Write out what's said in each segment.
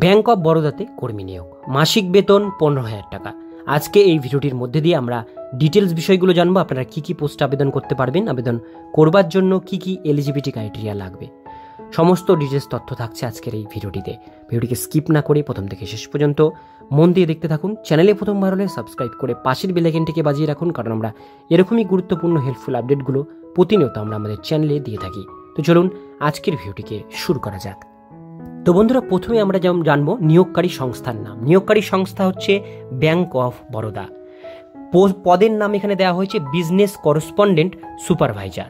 Bank of বরোদাতে কর্মী নিয়োগ, মাসিক বেতন 15,000 টাকা। আজকে এই ভিডিওটির মধ্যে দিয়ে আমরা ডিটেলস বিষয়গুলো জানবো। আপনারা কি কি পোস্টে আবেদন করতে পারবেন, আবেদন করবার জন্য কি কি এলিজিবিলিটি ক্রাইটেরিয়া লাগবে, সমস্ত ডিটেলস তথ্য থাকছে আজকের এই ভিডিওটিতে। ভিডিওটিকে স্কিপ না করে প্রথম থেকে শেষ পর্যন্ত মন দিয়ে দেখতে থাকুন। চ্যানেলে প্রথমবার হলে সাবস্ক্রাইব করে পাশের বেল আইকনটিকে বাজিয়ে রাখুন, কারণ আমরা এরকমই গুরুত্বপূর্ণ হেল্পফুল আপডেটগুলো প্রতিনিয়ত আমরা আমাদের চ্যানেলে দিয়ে থাকি। তো চলুন আজকের ভিডিওটিকে শুরু করা যাক। তো বন্ধুরা, প্রথমে আমরা যেমন জানবো নিয়োগকারী সংস্থার নাম। নিয়োগকারী সংস্থা হচ্ছে ব্যাংক অফ বরোদা। পদের নাম এখানে দেওয়া হয়েছে বিজনেস করেসপন্ডেন্ট সুপারভাইজার।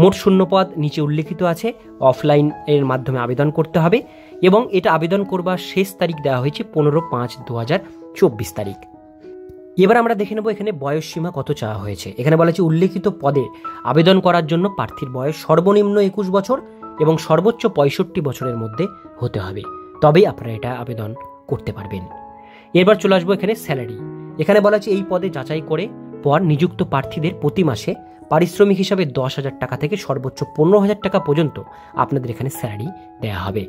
মোট শূন্যপদ নিচে উল্লেখিত আছে। অফলাইন এর মাধ্যমে আবেদন করতে হবে এবং এটা আবেদন করবার শেষ তারিখ দেওয়া হয়েছে 15/5/2024 তারিখ। এবার আমরা দেখে নেব এখানে বয়স সীমা কত চাওয়া হয়েছে। এখানে বলা হয়েছে উল্লেখিত পদে আবেদন করার জন্য প্রার্থীর বয়স সর্বনিম্ন 21 বছর এবং সর্বোচ্চ 65 বছরের মধ্যে হতে হবে, তবেই আপনারা এটা আবেদন করতে পারবেন। এরপর চলে আসবো এখানে স্যালারি। এখানে বলা আছে এই পদে যাচাই করে পর নিযুক্ত প্রার্থীদের প্রতি মাসে পারিশ্রমিক হিসাবে 10,000 টাকা থেকে সর্বোচ্চ 15,000 টাকা পর্যন্ত আপনাদের এখানে স্যালারি দেওয়া হবে।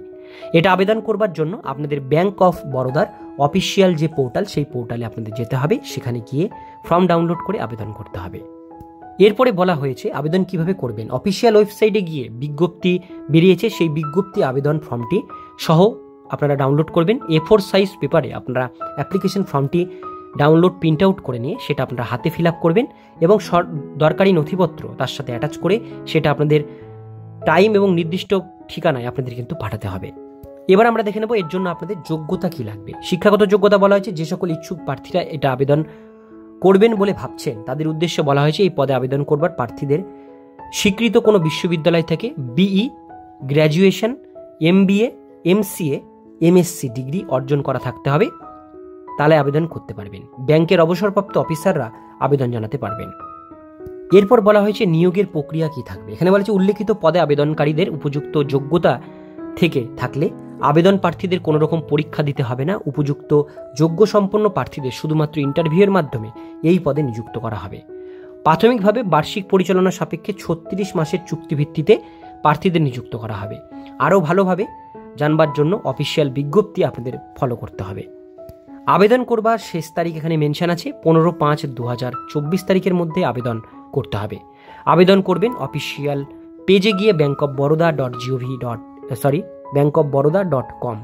এটা আবেদন করবার জন্য আপনাদের ব্যাংক অফ বরোদার অফিসিয়াল যে পোর্টাল, সেই পোর্টালে আপনাদের যেতে হবে, সেখানে গিয়ে ফর্ম ডাউনলোড করে আবেদন করতে হবে। এরপরে বলা হয়েছে আবেদন কিভাবে করবেন। অফিসিয়াল ওয়েবসাইটে গিয়ে বিজ্ঞপ্তি বেরিয়েছে, সেই বিজ্ঞপ্তি আবেদন ফর্মটি সহ আপনারা ডাউনলোড করবেন। A4 সাইজ পেপারে আপনারা অ্যাপ্লিকেশন ফর্মটি ডাউনলোড প্রিন্ট আউট করে নিয়ে সেটা আপনারা হাতে ফিল আপ করবেন এবং দরকারি নথিপত্র তার সাথে অ্যাটাচ করে সেটা আপনাদের টাইম এবং নির্দিষ্ট ঠিকানায় আপনাদের কিন্তু পাঠাতে হবে। এবার আমরা দেখে নেব এর জন্য আপনাদের যোগ্যতা কি লাগবে। শিক্ষাগত যোগ্যতা বলা হয়েছে যে সকল ইচ্ছুক প্রার্থীরা এটা আবেদন করবেন বলে ভাবছেন তাদের উদ্দেশ্যে বলা হয়েছে এই পদে আবেদন করবার প্রার্থীদের স্বীকৃত কোনো বিশ্ববিদ্যালয় থেকে BE graduation, MBA, MCA, MSc degree অর্জন করা থাকতে হবে, তাহলে আবেদন করতে পারবেন। ব্যাংকের অবসরপ্রাপ্ত অফিসাররা আবেদন জানাতে পারবেন। এরপর বলা হয়েছে নিয়োগের প্রক্রিয়া কি থাকবে। এখানে বলা হয়েছে উল্লেখিত পদে আবেদনকারীদের উপযুক্ত যোগ্যতা থেকে থাকলে আবেদন প্রার্থীদের কোনো রকম পরীক্ষা দিতে হবে না। উপযুক্ত যোগ্য সম্পন্ন প্রার্থীদের শুধুমাত্র ইন্টারভিউয়ের মাধ্যমে এই পদে নিযুক্ত করা হবে। প্রাথমিকভাবে বার্ষিক পরিচালনা সাপেক্ষে 36 মাসের চুক্তিভিত্তিতে প্রার্থীদের নিযুক্ত করা হবে। আরও ভালোভাবে জানবার জন্য অফিসিয়াল বিজ্ঞপ্তি আপনাদের ফলো করতে হবে। আবেদন করবার শেষ তারিখ এখানে মেনশন আছে 15/5/2024 তারিখের মধ্যে আবেদন করতে হবে। আবেদন করবেন অফিসিয়াল পেজে গিয়ে bankofbaroda.com।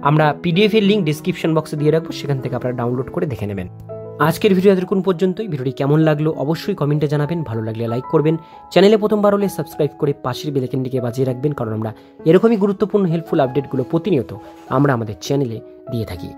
আমরা PDF এর লিঙ্ক ডিসক্রিপশন বক্সে দিয়ে রাখবো, সেখান থেকে আপনারা ডাউনলোড করে দেখে নেবেন। আজকের ভিডিও এতক্ষণ পর্যন্তই। ভিডিওটি কেমন লাগলো অবশ্যই কমেন্টে জানাবেন। ভালো লাগলে লাইক করবেন। চ্যানেলে প্রথমবার হলে সাবস্ক্রাইব করে পাশের বেল আইকনটিকে বাজিয়ে রাখবেন, কারণ আমরা এরকমই গুরুত্বপূর্ণ হেল্পফুল আপডেটগুলো প্রতিনিয়ত আমরা আমাদের চ্যানেলে দিয়ে থাকি।